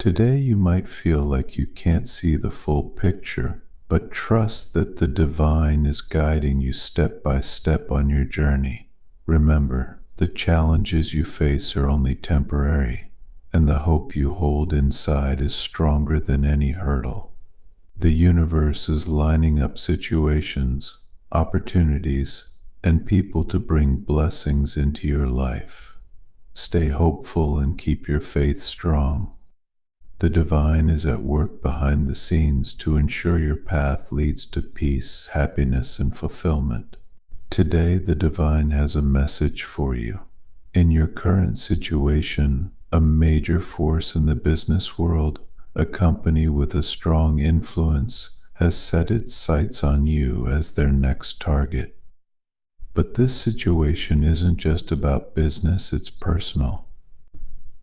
Today you might feel like you can't see the full picture, but trust that the divine is guiding you step by step on your journey. Remember, the challenges you face are only temporary, and the hope you hold inside is stronger than any hurdle. The universe is lining up situations, opportunities, and people to bring blessings into your life. Stay hopeful and keep your faith strong. The divine is at work behind the scenes to ensure your path leads to peace, happiness, and fulfillment. Today, the divine has a message for you. In your current situation, a major force in the business world, a company with a strong influence, has set its sights on you as their next target. But this situation isn't just about business, it's personal.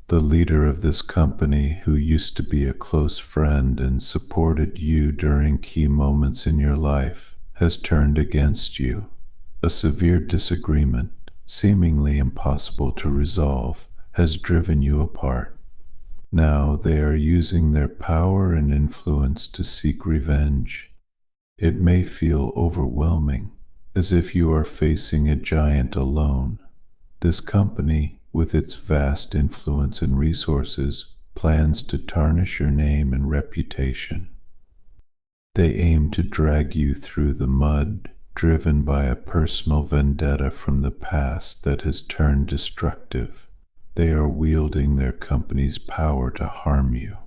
The leader of this company, who used to be a close friend and supported you during key moments in your life, has turned against you. A severe disagreement, seemingly impossible to resolve, has driven you apart. Now they are using their power and influence to seek revenge. It may feel overwhelming, as if you are facing a giant alone. This company, with its vast influence and resources, plans to tarnish your name and reputation. They aim to drag you through the mud, driven by a personal vendetta from the past that has turned destructive. They are wielding their company's power to harm you.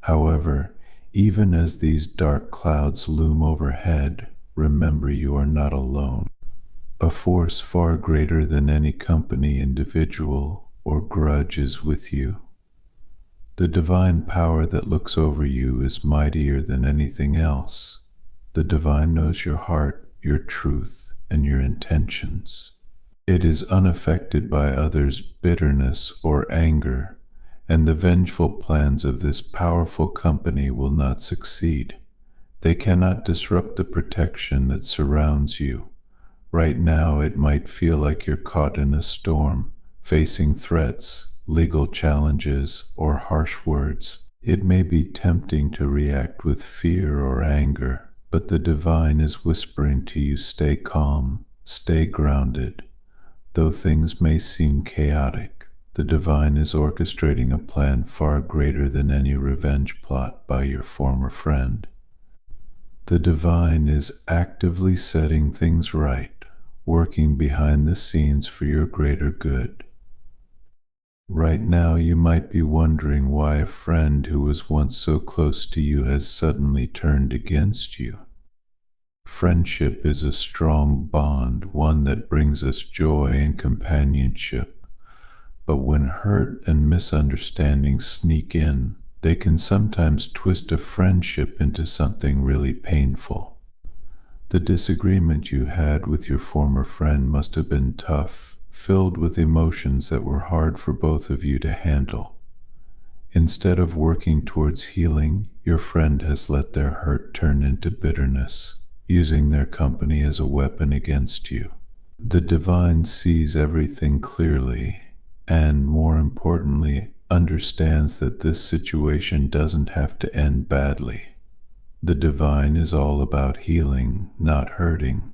However, even as these dark clouds loom overhead, remember you are not alone. A force far greater than any company, individual, or grudge is with you. The divine power that looks over you is mightier than anything else. The divine knows your heart, your truth, and your intentions. It is unaffected by others' bitterness or anger, and the vengeful plans of this powerful company will not succeed. They cannot disrupt the protection that surrounds you. Right now, it might feel like you're caught in a storm, facing threats, legal challenges, or harsh words. It may be tempting to react with fear or anger, but the divine is whispering to you, stay calm, stay grounded. Though things may seem chaotic, the divine is orchestrating a plan far greater than any revenge plot by your former friend. The divine is actively setting things right, working behind the scenes for your greater good. Right now, you might be wondering why a friend who was once so close to you has suddenly turned against you. Friendship is a strong bond, one that brings us joy and companionship. But when hurt and misunderstandings sneak in, they can sometimes twist a friendship into something really painful. The disagreement you had with your former friend must have been tough, filled with emotions that were hard for both of you to handle. Instead of working towards healing, your friend has let their hurt turn into bitterness, using their company as a weapon against you. The divine sees everything clearly and, more importantly, understands that this situation doesn't have to end badly. The divine is all about healing, not hurting.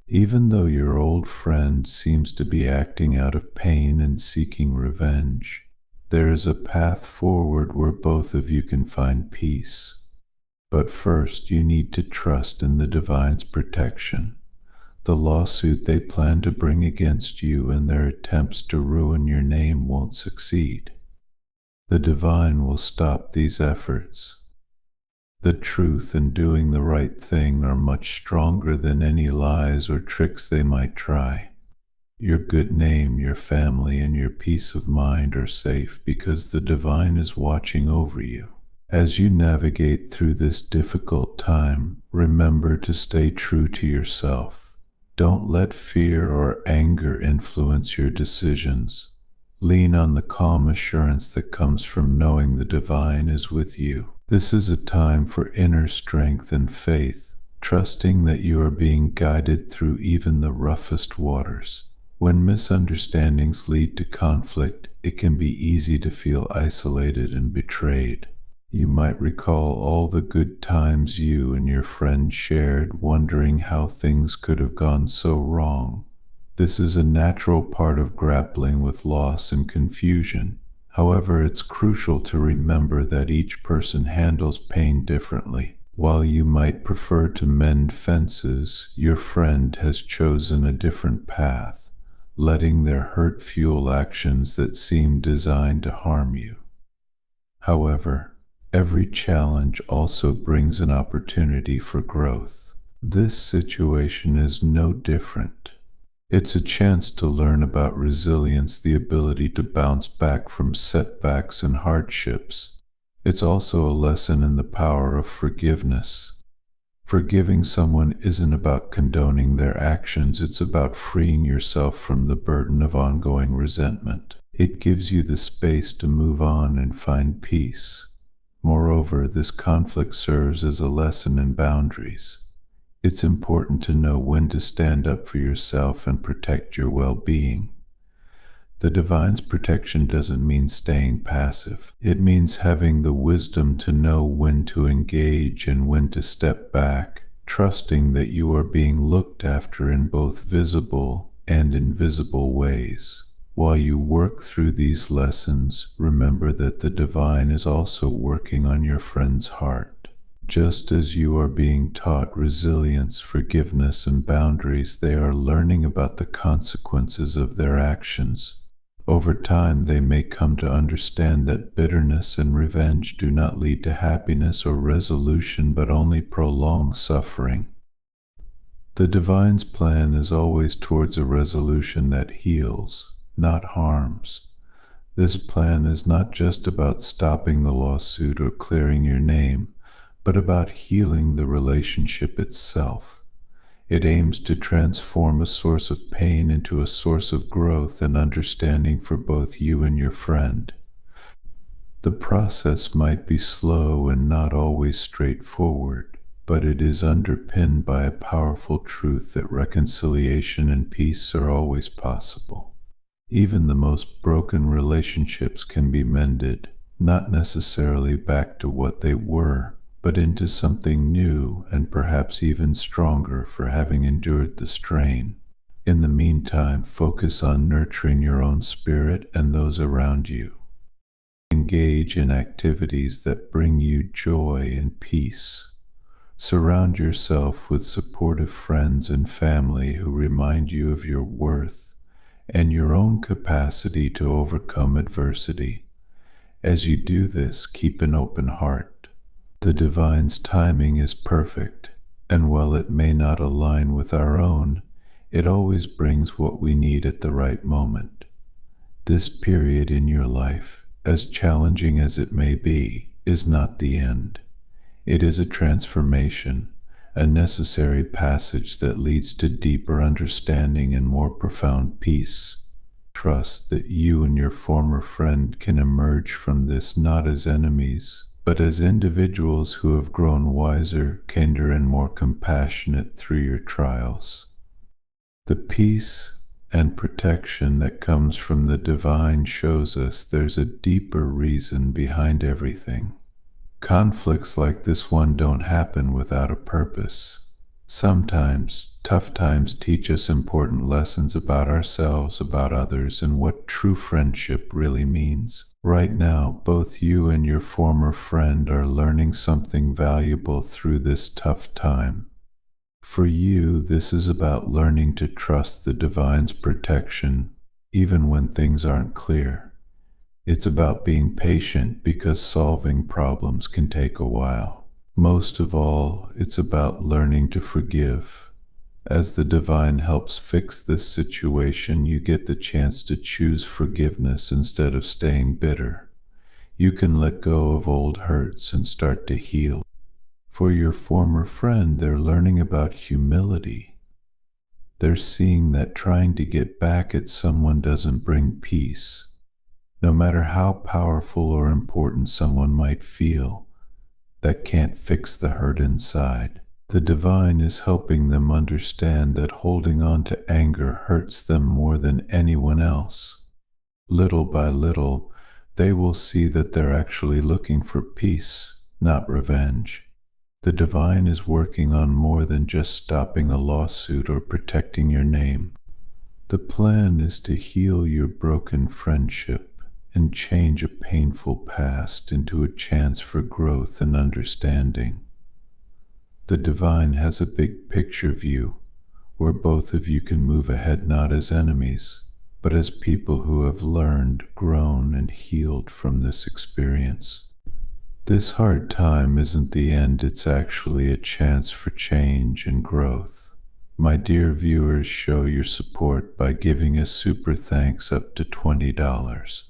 Even though your old friend seems to be acting out of pain and seeking revenge, there is a path forward where both of you can find peace. But first, you need to trust in the divine's protection. The lawsuit they plan to bring against you and their attempts to ruin your name won't succeed. The divine will stop these efforts. The truth and doing the right thing are much stronger than any lies or tricks they might try. Your good name, your family, and your peace of mind are safe because the divine is watching over you. As you navigate through this difficult time, remember to stay true to yourself. Don't let fear or anger influence your decisions. Lean on the calm assurance that comes from knowing the divine is with you. This is a time for inner strength and faith, trusting that you are being guided through even the roughest waters. When misunderstandings lead to conflict, it can be easy to feel isolated and betrayed. You might recall all the good times you and your friend shared, wondering how things could have gone so wrong. This is a natural part of grappling with loss and confusion. However, it's crucial to remember that each person handles pain differently. While you might prefer to mend fences, your friend has chosen a different path, letting their hurt fuel actions that seem designed to harm you. However, every challenge also brings an opportunity for growth. This situation is no different. It's a chance to learn about resilience, the ability to bounce back from setbacks and hardships. It's also a lesson in the power of forgiveness. Forgiving someone isn't about condoning their actions, it's about freeing yourself from the burden of ongoing resentment. It gives you the space to move on and find peace. Moreover, this conflict serves as a lesson in boundaries. It's important to know when to stand up for yourself and protect your well-being. The divine's protection doesn't mean staying passive. It means having the wisdom to know when to engage and when to step back, trusting that you are being looked after in both visible and invisible ways. While you work through these lessons, remember that the divine is also working on your friend's heart. Just as you are being taught resilience, forgiveness, and boundaries, they are learning about the consequences of their actions. Over time, they may come to understand that bitterness and revenge do not lead to happiness or resolution, but only prolong suffering. The divine's plan is always towards a resolution that heals, not harms. This plan is not just about stopping the lawsuit or clearing your name, but about healing the relationship itself. It aims to transform a source of pain into a source of growth and understanding for both you and your friend. The process might be slow and not always straightforward, but it is underpinned by a powerful truth that reconciliation and peace are always possible. Even the most broken relationships can be mended, not necessarily back to what they were, but into something new and perhaps even stronger for having endured the strain. In the meantime, focus on nurturing your own spirit and those around you. Engage in activities that bring you joy and peace. Surround yourself with supportive friends and family who remind you of your worth and your own capacity to overcome adversity. As you do this, keep an open heart. The divine's timing is perfect, and while it may not align with our own, it always brings what we need at the right moment. This period in your life, as challenging as it may be, is not the end. It is a transformation, a necessary passage that leads to deeper understanding and more profound peace. Trust that you and your former friend can emerge from this not as enemies, but as individuals who have grown wiser, kinder, and more compassionate through your trials. The peace and protection that comes from the divine shows us there's a deeper reason behind everything. Conflicts like this one don't happen without a purpose. Sometimes, tough times teach us important lessons about ourselves, about others, and what true friendship really means. Right now, both you and your former friend are learning something valuable through this tough time. For you, this is about learning to trust the divine's protection, even when things aren't clear. It's about being patient because solving problems can take a while. Most of all, it's about learning to forgive. As the divine helps fix this situation, you get the chance to choose forgiveness instead of staying bitter. You can let go of old hurts and start to heal. For your former friend, they're learning about humility. They're seeing that trying to get back at someone doesn't bring peace. No matter how powerful or important someone might feel, that can't fix the hurt inside. The divine is helping them understand that holding on to anger hurts them more than anyone else. Little by little, they will see that they're actually looking for peace, not revenge. The divine is working on more than just stopping a lawsuit or protecting your name. The plan is to heal your broken friendship and change a painful past into a chance for growth and understanding. The divine has a big picture view where both of you can move ahead not as enemies, but as people who have learned, grown, and healed from this experience. This hard time isn't the end, it's actually a chance for change and growth. My dear viewers, show your support by giving a super thanks up to $20.